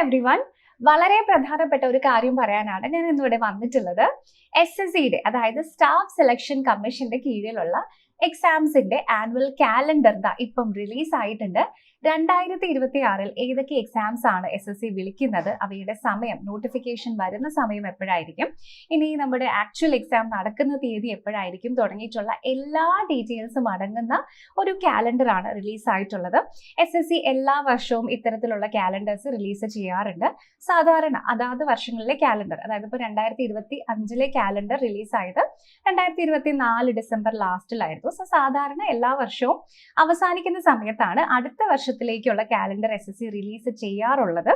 Everyone, വളരെ പ്രധാനപ്പെട്ട ഒരു കാര്യം പറയാനാണ് ഞാൻ ഇന്നിവിടെ വന്നിട്ടുള്ളത്. SSCയുടെ അതായത് സ്റ്റാഫ് സെലക്ഷൻ കമ്മീഷന്റെ കീഴിലുള്ള എക്സാംസിന്റെ ആനുവൽ കാലണ്ടർ ഇപ്പം റിലീസ് ആയിട്ടുണ്ട്. 2026 ഏതൊക്കെ എക്സാംസ് ആണ് SSC വിളിക്കുന്നത്, അവയുടെ സമയം, നോട്ടിഫിക്കേഷൻ വരുന്ന സമയം എപ്പോഴായിരിക്കും, ഇനി നമ്മുടെ ആക്ച്വൽ എക്സാം നടക്കുന്ന തീയതി എപ്പോഴായിരിക്കും തുടങ്ങിയിട്ടുള്ള എല്ലാ ഡീറ്റെയിൽസും അടങ്ങുന്ന ഒരു കാലണ്ടർ ആണ് റിലീസ് ആയിട്ടുള്ളത്. SSC എല്ലാ വർഷവും ഇത്തരത്തിലുള്ള കാലണ്ടേഴ്സ് റിലീസ് ചെയ്യാറുണ്ട്. സാധാരണ അതാത് വർഷങ്ങളിലെ കാലണ്ടർ, അതായത് ഇപ്പോൾ 2025 കാലണ്ടർ റിലീസായത് 2024 ഡിസംബർ ലാസ്റ്റിലായിരുന്നു. സോ സാധാരണ എല്ലാ വർഷവും അവസാനിക്കുന്ന സമയത്താണ് അടുത്ത വർഷത്തിലേക്കുള്ള കാലണ്ടർ SSC റിലീസ് ചെയ്യാറുള്ളത്.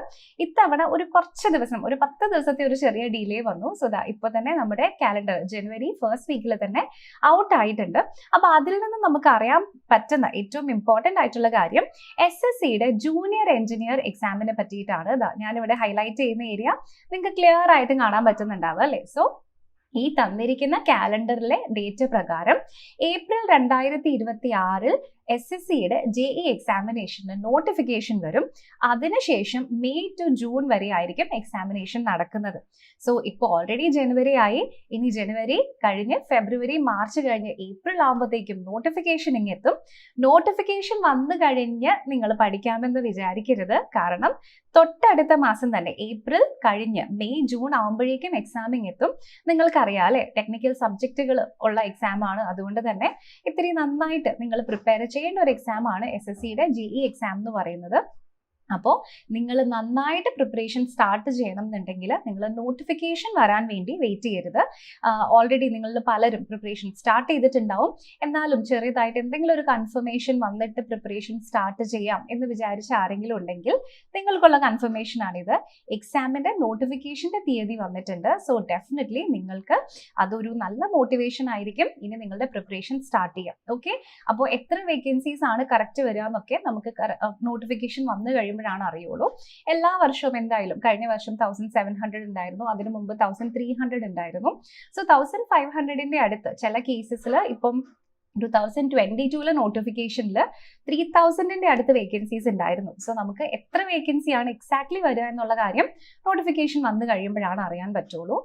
ഇത്തവണ ഒരു കുറച്ച് ദിവസം, ഒരു 10 ദിവസത്തെ ഒരു ചെറിയ ഡിലേ വന്നു. സോ ഇപ്പൊ തന്നെ നമ്മുടെ കാലണ്ടർ ജനുവരി ഫസ്റ്റ് വീക്കിൽ തന്നെ ഔട്ട് ആയിട്ടുണ്ട്. അപ്പൊ അതിൽ നിന്ന് നമുക്ക് അറിയാൻ പറ്റുന്ന ഏറ്റവും ഇമ്പോർട്ടന്റ് ആയിട്ടുള്ള കാര്യം SSCയുടെ ജൂനിയർ എഞ്ചിനീയർ എക്സാമിനെ പറ്റിയിട്ടാണ്. ഞാനിവിടെ ഹൈലൈറ്റ് ചെയ്യുന്ന ഏരിയ നിങ്ങൾക്ക് ക്ലിയർ ആയിട്ട് കാണാൻ പറ്റുന്നുണ്ടാവും അല്ലേ? സോ ഈ തന്നിരിക്കുന്ന കാലണ്ടറിലെ ഡേറ്റ് പ്രകാരം ഏപ്രിൽ 2026 SSCയുടെ JE എക്സാമിനേഷന് നോട്ടിഫിക്കേഷൻ വരും. അതിനുശേഷം മെയ് ടു ജൂൺ വരെ ആയിരിക്കും എക്സാമിനേഷൻ നടക്കുന്നത്. സോ ഇപ്പോൾ ഓൾറെഡി ജനുവരി ആയി, ഇനി ജനുവരി കഴിഞ്ഞ് ഫെബ്രുവരി മാർച്ച് കഴിഞ്ഞ് ഏപ്രിൽ ആകുമ്പോഴത്തേക്കും നോട്ടിഫിക്കേഷൻ ഇങ്ങെത്തും. നോട്ടിഫിക്കേഷൻ വന്നു കഴിഞ്ഞ് നിങ്ങൾ പഠിക്കാമെന്ന് വിചാരിക്കരുത്. കാരണം തൊട്ടടുത്ത മാസം തന്നെ ഏപ്രിൽ കഴിഞ്ഞ് മെയ് ജൂൺ ആകുമ്പോഴേക്കും എക്സാമിങ് എത്തും. നിങ്ങൾക്കറിയാം അല്ലെ, ടെക്നിക്കൽ സബ്ജക്റ്റുകൾ ഉള്ള എക്സാം ആണ്. അതുകൊണ്ട് തന്നെ ഇത്തിരി നന്നായിട്ട് നിങ്ങൾ പ്രിപ്പയർ ചെയ്യേണ്ട ഒരു എക്സാം ആണ് SSCയുടെ JE എക്സാം എന്ന് പറയുന്നത്. അപ്പോൾ നിങ്ങൾ നന്നായിട്ട് പ്രിപ്പറേഷൻ സ്റ്റാർട്ട് ചെയ്യണം എന്നുണ്ടെങ്കിൽ നിങ്ങൾ നോട്ടിഫിക്കേഷൻ വരാൻ വേണ്ടി വെയിറ്റ് ചെയ്യരുത്. ഓൾറെഡി നിങ്ങളിൽ പലരും പ്രിപ്പറേഷൻ സ്റ്റാർട്ട് ചെയ്തിട്ടുണ്ടാവും. എന്നാലും ചെറിയതായിട്ട് എന്തെങ്കിലും ഒരു കൺഫർമേഷൻ വന്നിട്ട് പ്രിപ്പറേഷൻ സ്റ്റാർട്ട് ചെയ്യാം എന്ന് വിചാരിച്ച ആരെങ്കിലും ഉണ്ടെങ്കിൽ നിങ്ങൾക്കുള്ള കൺഫർമേഷൻ ആണിത്. എക്സാമിന്റെ നോട്ടിഫിക്കേഷന്റെ തീയതി വന്നിട്ടുണ്ട്. സോ ഡെഫിനറ്റ്ലി നിങ്ങൾക്ക് അതൊരു നല്ല മോട്ടിവേഷൻ ആയിരിക്കും ഇനി നിങ്ങളുടെ പ്രിപ്പറേഷൻ സ്റ്റാർട്ട് ചെയ്യാം. ഓക്കെ, അപ്പോൾ എത്ര വേക്കൻസീസ് ആണ് കറക്റ്റ് വരിക എന്നൊക്കെ നമുക്ക് നോട്ടിഫിക്കേഷൻ വന്നു കഴിയുമ്പോഴാണ് അറിയുള്ളൂ. എല്ലാ വർഷവും എന്തായാലും കഴിഞ്ഞ വർഷം 1700 ഉണ്ടായിരുന്നു, അതിനു മുമ്പ് 1300 ഉണ്ടായിരുന്നു. സോ 1500ന്റെ അടുത്ത് ചില കേസസിൽ ഇപ്പം 2022 നോട്ടിഫിക്കേഷനിൽ 3000ന്റെ അടുത്ത് വേക്കൻസീസ് ഉണ്ടായിരുന്നു. സോ നമുക്ക് എത്ര വേക്കൻസിയാണ് എക്സാക്ട്ലി വരിക എന്നുള്ള കാര്യം നോട്ടിഫിക്കേഷൻ വന്നു കഴിയുമ്പോഴാണ് അറിയാൻ പറ്റുള്ളൂ.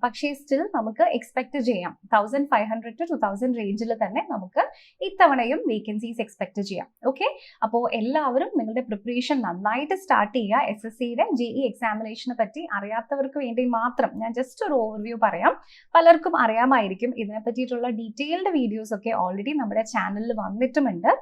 പക്ഷേ സ്റ്റിൽ നമുക്ക് എക്സ്പെക്ട് ചെയ്യാം 1500 to 2000 റേഞ്ചിൽ തന്നെ നമുക്ക് ഇത്തവണയും വേക്കൻസീസ് എക്സ്പെക്ട് ചെയ്യാം. ഓക്കെ, അപ്പോൾ എല്ലാവരും നിങ്ങളുടെ പ്രിപ്പറേഷൻ നന്നായിട്ട് സ്റ്റാർട്ട് ചെയ്യുക. SSCയുടെ JE എക്സാമിനേഷനെ പറ്റി അറിയാത്തവർക്ക് വേണ്ടി മാത്രം ഞാൻ ജസ്റ്റ് ഒരു ഓവർവ്യൂ പറയാം. പലർക്കും അറിയാമായിരിക്കും, ഇതിനെ പറ്റിയിട്ടുള്ള ഡീറ്റെയിൽഡ് വീഡിയോസ് ഒക്കെ ഓൾറെഡി നമ്മുടെ ചാനലിൽ വന്നിട്ടുമുണ്ട്.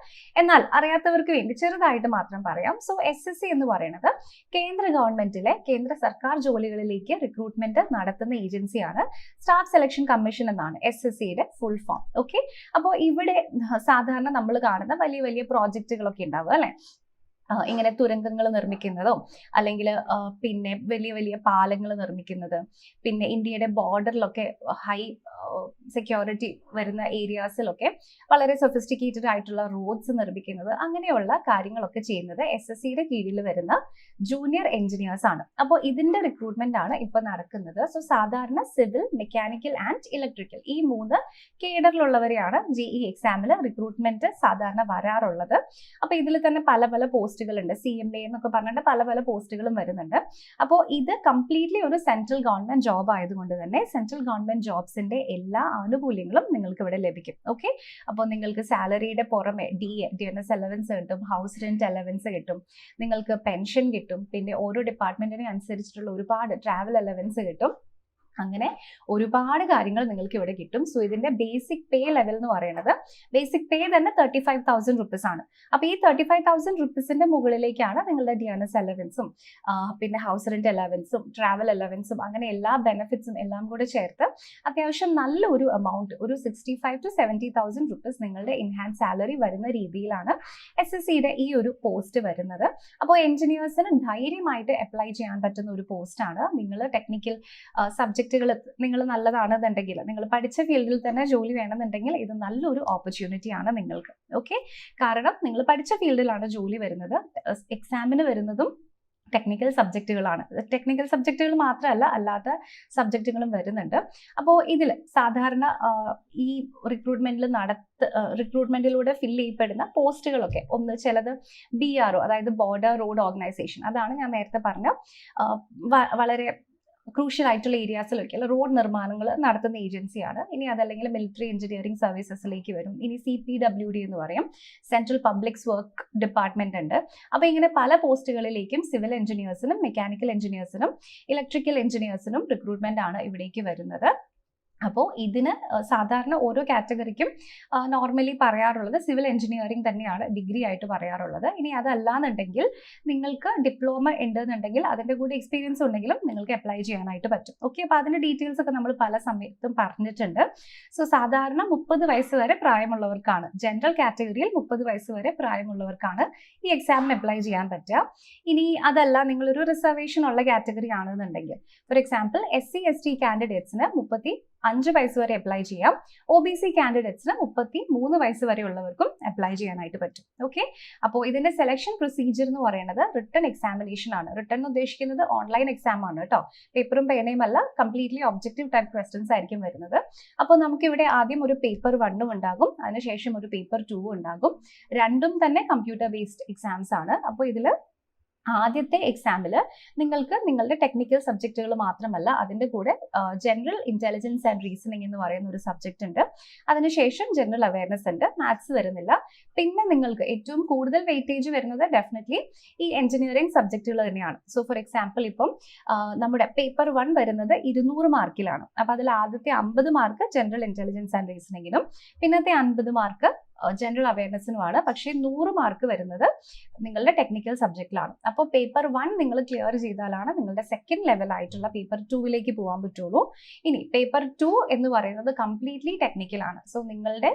എന്നാൽ അറിയാത്തവർക്ക് വേണ്ടി ചെറുതായിട്ട് മാത്രം പറയാം. സോ SSC എന്ന് പറയുന്നത് കേന്ദ്ര ഗവൺമെന്റിലെ കേന്ദ്ര സർക്കാർ ജോലികളിലേക്ക് റിക്രൂട്ട്മെന്റ് നടത്തുന്ന ഏജൻസിയാണ്. സ്റ്റാഫ് സെലക്ഷൻ കമ്മീഷൻ എന്നാണ് SSCയുടെ ഫുൾ ഫോം. ഓക്കെ, അപ്പോൾ ഇവിടെ സാധാരണ നമ്മൾ കാണുന്ന വലിയ വലിയ പ്രോജക്റ്റുകളൊക്കെ ഉണ്ടാവും അല്ലെ, ഇങ്ങനെ തുരങ്കങ്ങൾ നിർമ്മിക്കുന്നതോ അല്ലെങ്കിൽ പിന്നെ വലിയ വലിയ പാലങ്ങൾ നിർമ്മിക്കുന്നത്, പിന്നെ ഇന്ത്യയുടെ ബോർഡറിലൊക്കെ ഹൈ സെക്യൂരിറ്റി വരുന്ന ഏരിയാസിലൊക്കെ വളരെ സൊഫിസ്റ്റിക്കേറ്റഡ് ആയിട്ടുള്ള റോഡ്സ് നിർമ്മിക്കുന്നത്, അങ്ങനെയുള്ള കാര്യങ്ങളൊക്കെ ചെയ്യുന്നത് SSCയുടെ കീഴിൽ വരുന്ന ജൂനിയർ എഞ്ചിനീയേഴ്സ് ആണ്. അപ്പോൾ ഇതിന്റെ റിക്രൂട്ട്മെന്റ് ആണ് ഇപ്പൊ നടക്കുന്നത്. സോ സാധാരണ സിവിൽ, മെക്കാനിക്കൽ ആൻഡ് ഇലക്ട്രിക്കൽ ഈ 3 കേഡറിലുള്ളവരെയാണ് JE എക്സാമിൽ റിക്രൂട്ട്മെന്റ് സാധാരണ വരാറുള്ളത്. അപ്പൊ ഇതിൽ തന്നെ പല പല പോസ്റ്റുകളുണ്ട്, CMA എന്നൊക്കെ പറഞ്ഞിട്ട് പല പല പോസ്റ്റുകളും വരുന്നുണ്ട്. അപ്പോൾ ഇത് കംപ്ലീറ്റ്ലി ഒരു സെൻട്രൽ ഗവൺമെന്റ് ജോബ് ആയതുകൊണ്ട് തന്നെ സെൻട്രൽ ഗവൺമെന്റ് ജോബ്സിന്റെ എല്ലാ ആനുകൂല്യങ്ങളും നിങ്ങൾക്ക് ഇവിടെ ലഭിക്കും. ഓക്കെ, അപ്പോൾ നിങ്ങൾക്ക് സാലറിയുടെ പുറമെ DNS അലവൻസ് കിട്ടും, ഹൗസ് റെന്റ് അലവൻസ് കിട്ടും, നിങ്ങൾക്ക് പെൻഷൻ കിട്ടും, പിന്നെ ഓരോ ഡിപ്പാർട്ട്മെന്റിനെ അനുസരിച്ചിട്ടുള്ള ഒരുപാട് ട്രാവൽ അലവൻസ് കിട്ടും. അങ്ങനെ ഒരുപാട് കാര്യങ്ങൾ നിങ്ങൾക്ക് ഇവിടെ കിട്ടും. സോ ഇതിന്റെ ബേസിക് പേ ലെവൽ എന്ന് പറയുന്നത്, ബേസിക് പേ തന്നെ 35,000 റുപ്പീസ് ആണ്. അപ്പൊ ഈ 35,000 റുപ്പീസിന്റെ മുകളിലേക്കാണ് നിങ്ങളുടെ DNS അലവൻസും പിന്നെ ഹൗസ് റെന്റ് അലവൻസും ട്രാവൽ അലവൻസും അങ്ങനെ എല്ലാ ബെനിഫിറ്റ്സും എല്ലാം കൂടെ ചേർത്ത് അത്യാവശ്യം നല്ലൊരു എമൗണ്ട്, ഒരു 65,000 to 70,000 റുപ്പീസ് നിങ്ങളുടെ ഇൻഹാൻസ് സാലറി വരുന്ന രീതിയിലാണ് SSCയുടെ ഈ ഒരു പോസ്റ്റ് വരുന്നത്. അപ്പോൾ എഞ്ചിനീയേഴ്സിന് ധൈര്യമായിട്ട് അപ്ലൈ ചെയ്യാൻ പറ്റുന്ന ഒരു പോസ്റ്റാണ്. നിങ്ങൾ ടെക്നിക്കൽ സബ്ജക്റ്റുകൾ നിങ്ങൾ നല്ലതാണെന്നുണ്ടെങ്കിൽ, നിങ്ങൾ പഠിച്ച ഫീൽഡിൽ തന്നെ ജോലി വേണമെന്നുണ്ടെങ്കിൽ ഇത് നല്ലൊരു ഓപ്പർച്യൂണിറ്റി ആണ് നിങ്ങൾക്ക്. ഓക്കെ, കാരണം നിങ്ങൾ പഠിച്ച ഫീൽഡിലാണ് ജോലി വരുന്നത്, എക്സാമിന് വരുന്നതും ടെക്നിക്കൽ സബ്ജക്റ്റുകളാണ്. ടെക്നിക്കൽ സബ്ജക്റ്റുകൾ മാത്രമല്ല, അല്ലാത്ത സബ്ജക്റ്റുകളും വരുന്നുണ്ട്. അപ്പോൾ ഇതിൽ സാധാരണ ഈ റിക്രൂട്ട്മെന്റിലൂടെ ഫില്ല് ചെയ്യപ്പെടുന്ന പോസ്റ്റുകളൊക്കെ ചിലത് BRO, അതായത് ബോർഡർ റോഡ് ഓർഗനൈസേഷൻ, അതാണ് ഞാൻ നേരത്തെ പറഞ്ഞ വളരെ ക്രൂഷ്യൽ ആയിട്ടുള്ള ഏരിയാസിലൊക്കെ റോഡ് നിർമ്മാണങ്ങൾ നടത്തുന്ന ഏജൻസിയാണ്. ഇനി അതല്ലെങ്കിൽ മിലിറ്ററി എഞ്ചിനീയറിംഗ് സർവീസസിലേക്ക് വരും. ഇനി CPWD എന്ന് പറയും, സെൻട്രൽ പബ്ലിക് വർക്ക് ഡിപ്പാർട്ട്മെന്റ് ഉണ്ട്. അപ്പോൾ ഇങ്ങനെ പല പോസ്റ്റുകളിലേക്കും സിവിൽ എഞ്ചിനീയേഴ്സിനും മെക്കാനിക്കൽ എഞ്ചിനീയേഴ്സിനും ഇലക്ട്രിക്കൽ എഞ്ചിനീയേഴ്സിനും റിക്രൂട്ട്മെന്റ് ആണ് ഇവിടേക്ക് വരുന്നത്. അപ്പോൾ ഇതിന് സാധാരണ ഓരോ കാറ്റഗറിക്കും നോർമലി പറയാറുള്ളത് സിവിൽ എഞ്ചിനീയറിംഗ് തന്നെയാണ് ഡിഗ്രി ആയിട്ട് പറയാറുള്ളത്. ഇനി അതല്ലാന്നുണ്ടെങ്കിൽ നിങ്ങൾക്ക് ഡിപ്ലോമ ഉണ്ടെന്നുണ്ടെങ്കിൽ അതിൻ്റെ കൂടെ എക്സ്പീരിയൻസ് ഉണ്ടെങ്കിലും നിങ്ങൾക്ക് അപ്ലൈ ചെയ്യാനായിട്ട് പറ്റും. ഓക്കെ, അപ്പോൾ അതിൻ്റെ ഡീറ്റെയിൽസ് ഒക്കെ നമ്മൾ പല സമയത്തും പറഞ്ഞിട്ടുണ്ട്. സോ സാധാരണ 30 വയസ്സ് വരെ പ്രായമുള്ളവർക്കാണ്, ജനറൽ കാറ്റഗറിയിൽ 30 വയസ്സ് വരെ പ്രായമുള്ളവർക്കാണ് ഈ എക്സാമിന് അപ്ലൈ ചെയ്യാൻ പറ്റുക. ഇനി അതല്ല, നിങ്ങളൊരു റിസർവേഷൻ ഉള്ള കാറ്റഗറി ആണെന്നുണ്ടെങ്കിൽ, ഫോർ എക്സാമ്പിൾ SC/ST കാൻഡിഡേറ്റ്സിന് 35 വയസ്സ് വരെ അപ്ലൈ ചെയ്യാം. OBC കാൻഡിഡേറ്റ്സിന് 33 വയസ്സ് വരെ ഉള്ളവർക്കും അപ്ലൈ ചെയ്യാനായിട്ട് പറ്റും. ഓക്കെ, അപ്പോൾ ഇതിന്റെ സെലക്ഷൻ പ്രൊസീജിയർ എന്ന് പറയുന്നത് റിട്ടൺ എക്സാമിനേഷൻ ആണ്. റിട്ടൺ ഉദ്ദേശിക്കുന്നത് ഓൺലൈൻ എക്സാം ആണ് കേട്ടോ, പേപ്പറും പേനയും അല്ല, കംപ്ലീറ്റ്ലി ഒബ്ജക്റ്റീവ് ടൈപ്പ് ക്വസ്റ്റ്യൻസ് ആയിരിക്കും വരുന്നത്. അപ്പോൾ നമുക്കിവിടെ ആദ്യം ഒരു പേപ്പർ 1 ഉണ്ടാകും, അതിനുശേഷം ഒരു പേപ്പർ 2 ഉണ്ടാകും. രണ്ടും തന്നെ കമ്പ്യൂട്ടർ ബേസ്ഡ് എക്സാംസ് ആണ്. അപ്പോൾ ഇതിൽ ആദ്യത്തെ എക്സാമിൽ നിങ്ങൾക്ക് നിങ്ങളുടെ ടെക്നിക്കൽ സബ്ജക്റ്റുകൾ മാത്രമല്ല, അതിൻ്റെ കൂടെ ജനറൽ ഇന്റലിജൻസ് ആൻഡ് റീസണിങ് എന്ന് പറയുന്ന ഒരു സബ്ജക്റ്റ് ഉണ്ട്. അതിനുശേഷം ജനറൽ അവയർനെസ് ഉണ്ട്, മാത്സ് വരുന്നില്ല. പിന്നെ നിങ്ങൾക്ക് ഏറ്റവും കൂടുതൽ വെയിറ്റേജ് വരുന്നത് ഡെഫിനറ്റ്ലി ഈ എഞ്ചിനീയറിംഗ് സബ്ജക്റ്റുകൾ തന്നെയാണ്. സോ ഫോർ എക്സാമ്പിൾ ഇപ്പം നമ്മുടെ പേപ്പർ 1 വരുന്നത് 200 മാർക്കിലാണ്. അപ്പോൾ അതിൽ ആദ്യത്തെ 50 മാർക്ക് ജനറൽ ഇന്റലിജൻസ് ആൻഡ് റീസണിങ്ങിനും പിന്നത്തെ 50 മാർക്ക് ജനറൽ അവയർനെസ്സിനുമാണ്. പക്ഷേ 100 മാർക്ക് വരുന്നത് നിങ്ങളുടെ ടെക്നിക്കൽ സബ്ജക്റ്റിലാണ്. അപ്പോൾ പേപ്പർ 1 നിങ്ങൾ ക്ലിയർ ചെയ്താലാണ് നിങ്ങളുടെ സെക്കൻഡ് ലെവൽ ആയിട്ടുള്ള പേപ്പർ 2ലേക്ക് പോകാൻ പറ്റുള്ളൂ. ഇനി പേപ്പർ 2 എന്ന് പറയുന്നത് കംപ്ലീറ്റ്ലി ടെക്നിക്കലാണ്. സോ നിങ്ങളുടെ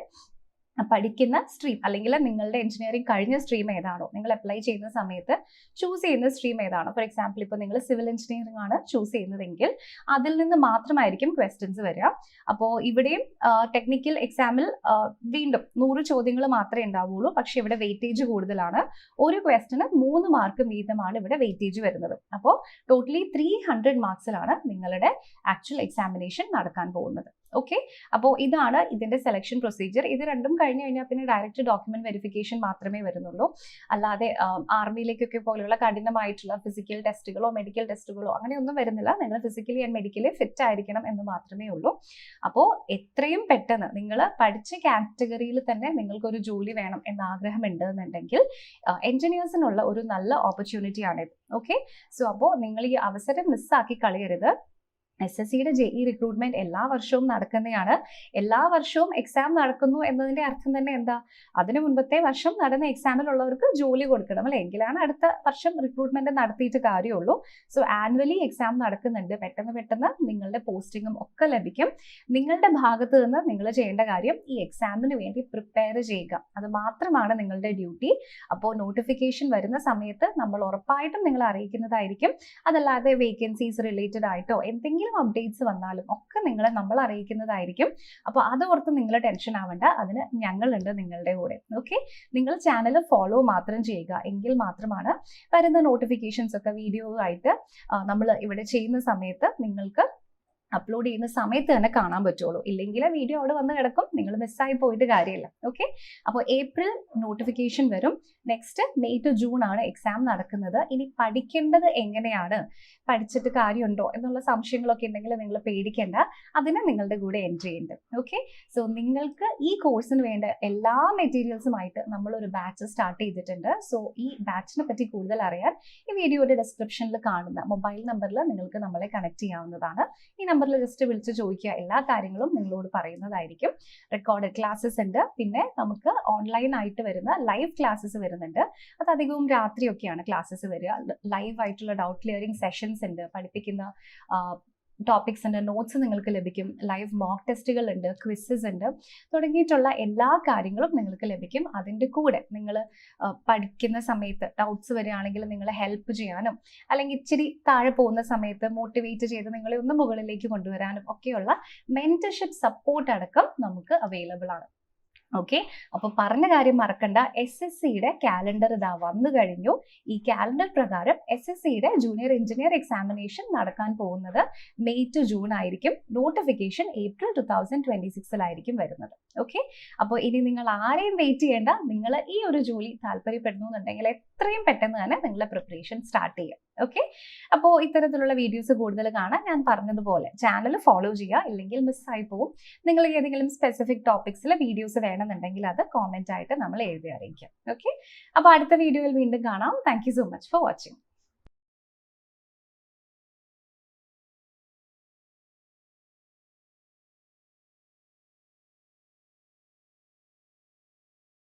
പഠിക്കുന്ന സ്ട്രീം അല്ലെങ്കിൽ നിങ്ങളുടെ എഞ്ചിനീയറിംഗ് കഴിഞ്ഞ സ്ട്രീം ഏതാണോ, നിങ്ങൾ അപ്ലൈ ചെയ്യുന്ന സമയത്ത് ചൂസ് ചെയ്യുന്ന സ്ട്രീം ഏതാണോ, ഫോർ എക്സാമ്പിൾ ഇപ്പോൾ നിങ്ങൾ സിവിൽ എഞ്ചിനീയറിംഗ് ആണ് ചൂസ് ചെയ്യുന്നതെങ്കിൽ അതിൽ നിന്ന് മാത്രമായിരിക്കും ക്വസ്റ്റ്യൻസ് വരിക. അപ്പോൾ ഇവിടെയും ടെക്നിക്കൽ എക്സാമിൽ വീണ്ടും 100 ചോദ്യങ്ങൾ മാത്രമേ ഉണ്ടാവുള്ളൂ. പക്ഷേ ഇവിടെ വെയിറ്റേജ് കൂടുതലാണ്. ഒരു ക്വസ്റ്റിന് 3 മാർക്ക് വീതമാണ് ഇവിടെ വെയിറ്റേജ് വരുന്നത്. അപ്പോൾ ടോട്ടലി 300 മാർക്സിലാണ് നിങ്ങളുടെ ആക്ച്വൽ എക്സാമിനേഷൻ നടക്കാൻ പോകുന്നത്. ഓക്കെ, അപ്പോൾ ഇതാണ് ഇതിന്റെ സെലക്ഷൻ പ്രൊസീജിയർ. ഇത് രണ്ടും കഴിഞ്ഞു കഴിഞ്ഞാൽ പിന്നെ ഡയറക്റ്റ് ഡോക്യുമെന്റ് വെരിഫിക്കേഷൻ മാത്രമേ വരുന്നുള്ളൂ. അല്ലാതെ ആർമിയിലേക്കൊക്കെ പോലെയുള്ള കഠിനമായിട്ടുള്ള ഫിസിക്കൽ ടെസ്റ്റുകളോ മെഡിക്കൽ ടെസ്റ്റുകളോ അങ്ങനെയൊന്നും വരുന്നില്ല. നിങ്ങൾ ഫിസിക്കലി ആൻഡ് മെഡിക്കലി ഫിറ്റ് ആയിരിക്കണം എന്ന് മാത്രമേ ഉള്ളൂ. അപ്പോൾ എത്രയും പെട്ടെന്ന് നിങ്ങൾ പഠിച്ച കാറ്റഗറിയിൽ തന്നെ നിങ്ങൾക്കൊരു ജോലി വേണം എന്ന ആഗ്രഹമുണ്ട് എന്നുണ്ടെങ്കിൽ എഞ്ചിനീയേഴ്സിനുള്ള ഒരു നല്ല ഓപ്പർച്യൂണിറ്റിയാണിത്. ഓക്കെ, സോ അപ്പോൾ നിങ്ങൾ ഈ അവസരം മിസ്സാക്കി കളയരുത്. SSCയുടെ JEE റിക്രൂട്ട്മെന്റ് എല്ലാ വർഷവും നടക്കുന്നതാണ്. എല്ലാ വർഷവും എക്സാം നടക്കുന്നു എന്നതിന്റെ അർത്ഥം തന്നെ എന്താ, അതിനു മുൻപത്തെ വർഷം നടന്ന എക്സാമിലുള്ളവർക്ക് ജോലി കൊടുക്കണം അല്ലെ, എങ്കിലാണ് അടുത്ത വർഷം റിക്രൂട്ട്മെന്റ് നടത്തിയിട്ട് കാര്യമുള്ളൂ. സോ ആനുവലി എക്സാം നടക്കുന്നുണ്ട്. പെട്ടെന്ന് നിങ്ങളുടെ പോസ്റ്റിങ്ങും ഒക്കെ ലഭിക്കും. നിങ്ങളുടെ ഭാഗത്ത് നിന്ന് നിങ്ങൾ ചെയ്യേണ്ട കാര്യം ഈ എക്സാമിന് വേണ്ടി പ്രിപ്പയർ ചെയ്യുക, അത് മാത്രമാണ് നിങ്ങളുടെ ഡ്യൂട്ടി. അപ്പോൾ നോട്ടിഫിക്കേഷൻ വരുന്ന സമയത്ത് നമ്മൾ ഉറപ്പായിട്ടും നിങ്ങളെ അറിയിക്കുന്നതായിരിക്കും. അതല്ലാതെ വേക്കൻസീസ് റിലേറ്റഡ് ആയിട്ടോ എന്തെങ്കിലും അപ്ഡേറ്റ്സ് വന്നാലും ഒക്കെ നമ്മൾ അറിയിക്കുന്നതായിരിക്കും. അപ്പോൾ അതോർത്ത് നിങ്ങൾ ടെൻഷൻ ആവേണ്ട, അതിന് ഞങ്ങളുണ്ട് നിങ്ങളുടെ കൂടെ. ഓക്കെ, നിങ്ങൾ ചാനൽ ഫോളോ മാത്രം ചെയ്യുക, എങ്കിൽ മാത്രമാണ് വരുന്ന നോട്ടിഫിക്കേഷൻസ് ഒക്കെ വീഡിയോ ആയിട്ട് നമ്മൾ ഇവിടെ ചെയ്യുന്ന സമയത്ത് നിങ്ങൾക്ക് അപ്ലോഡ് ചെയ്യുന്ന സമയത്ത് തന്നെ കാണാൻ പറ്റുള്ളൂ. ഇല്ലെങ്കിൽ വീഡിയോ അവിടെ വന്ന് കിടക്കും, നിങ്ങൾ മിസ്സായി പോയിട്ട് കാര്യമില്ല. ഓക്കെ, അപ്പോൾ ഏപ്രിൽ നോട്ടിഫിക്കേഷൻ വരും. നെക്സ്റ്റ് മെയ് ടു ജൂൺ ആണ് എക്സാം നടക്കുന്നത്. ഇനി പഠിക്കേണ്ടത് എങ്ങനെയാണ്, പഠിച്ചിട്ട് കാര്യമുണ്ടോ എന്നുള്ള സംശയങ്ങളൊക്കെ ഉണ്ടെങ്കിൽ നിങ്ങൾ പേടിക്കേണ്ട, അതിന് നിങ്ങളുടെ കൂടെ എൻട്രി ഉണ്ട്. ഓക്കെ, സോ നിങ്ങൾക്ക് ഈ കോഴ്സിന് വേണ്ട എല്ലാ മെറ്റീരിയൽസുമായിട്ട് നമ്മളൊരു ബാച്ച് സ്റ്റാർട്ട് ചെയ്തിട്ടുണ്ട്. സോ ഈ ബാച്ചിനെ പറ്റി കൂടുതൽ അറിയാൻ ഈ വീഡിയോയുടെ ഡിസ്ക്രിപ്ഷനിൽ കാണുന്ന മൊബൈൽ നമ്പറിൽ നിങ്ങൾക്ക് നമ്മളെ കണക്ട് ചെയ്യാവുന്നതാണ്. ഈ നമ്പറിൽ ജസ്റ്റ് വിളിച്ച് ചോദിക്കുക, എല്ലാ കാര്യങ്ങളും നിങ്ങളോട് പറയുന്നതായിരിക്കും. റെക്കോർഡഡ് ക്ലാസ്സസ് ഉണ്ട്, പിന്നെ നമുക്ക് ഓൺലൈൻ ആയിട്ട് വരുന്ന ലൈവ് ക്ലാസ്സസ് വരുന്നുണ്ട്. അത് അധികവും രാത്രിയൊക്കെയാണ് ക്ലാസ്സസ് വരിക. ലൈവ് ആയിട്ടുള്ള ഡൗട്ട് ക്ലിയറിംഗ് സെഷൻസ് ഉണ്ട്, പഠിപ്പിക്കുന്ന ടോപ്പിക്സ് ഉണ്ട്, നോട്ട്സ് നിങ്ങൾക്ക് ലഭിക്കും, ലൈവ് മോക്ക് ടെസ്റ്റുകൾ ഉണ്ട്, ക്വിസസ് ഉണ്ട്, തുടങ്ങിയിട്ടുള്ള എല്ലാ കാര്യങ്ങളും നിങ്ങൾക്ക് ലഭിക്കും. അതിൻ്റെ കൂടെ നിങ്ങൾ പഠിക്കുന്ന സമയത്ത് ഡൗട്ട്സ് വരികയാണെങ്കിൽ നിങ്ങളെ ഹെൽപ്പ് ചെയ്യാനും അല്ലെങ്കിൽ ഇച്ചിരി താഴെ പോകുന്ന സമയത്ത് മോട്ടിവേറ്റ് ചെയ്ത് നിങ്ങളെ ഒന്ന് മുകളിലേക്ക് കൊണ്ടുവരാനും ഒക്കെയുള്ള മെന്റർഷിപ്പ് സപ്പോർട്ട് അടക്കം നമുക്ക് അവൈലബിൾ ആണ്. ഓക്കെ, അപ്പോൾ പറഞ്ഞ കാര്യം മറക്കണ്ട. SSCയുടെ കാലണ്ടർ ഇതാ വന്നു കഴിഞ്ഞു. ഈ കാലണ്ടർ പ്രകാരം SSCയുടെ ജൂനിയർ എഞ്ചിനീയർ എക്സാമിനേഷൻ നടക്കാൻ പോകുന്നത് മെയ് ടു ജൂൺ ആയിരിക്കും. നോട്ടിഫിക്കേഷൻ ഏപ്രിൽ 2026 വരുന്നത്. ഓക്കെ, അപ്പോൾ ഇനി നിങ്ങൾ ആരെയും വെയിറ്റ് ചെയ്യേണ്ട. നിങ്ങൾ ഈ ഒരു ജോലി താല്പര്യപ്പെടുന്നു എന്നുണ്ടെങ്കിൽ എത്രയും പെട്ടെന്ന് തന്നെ നിങ്ങളുടെ പ്രിപ്പറേഷൻ സ്റ്റാർട്ട് ചെയ്യുക. ഓക്കെ, അപ്പോൾ ഇത്തരത്തിലുള്ള വീഡിയോസ് കൂടുതൽ കാണാൻ ഞാൻ പറഞ്ഞതുപോലെ ചാനൽ ഫോളോ ചെയ്യുക, ഇല്ലെങ്കിൽ മിസ്സായി പോകും. നിങ്ങൾ ഏതെങ്കിലും സ്പെസിഫിക് ടോപ്പിക്സിൽ വീഡിയോസ് വേണമെന്നുണ്ടെങ്കിൽ അത് കോമെന്റ് ആയിട്ട് നമ്മൾ എഴുതി അറിയിക്കാം. ഓക്കെ, അപ്പോൾ അടുത്ത വീഡിയോയിൽ വീണ്ടും കാണാം. Thank you so much for watching.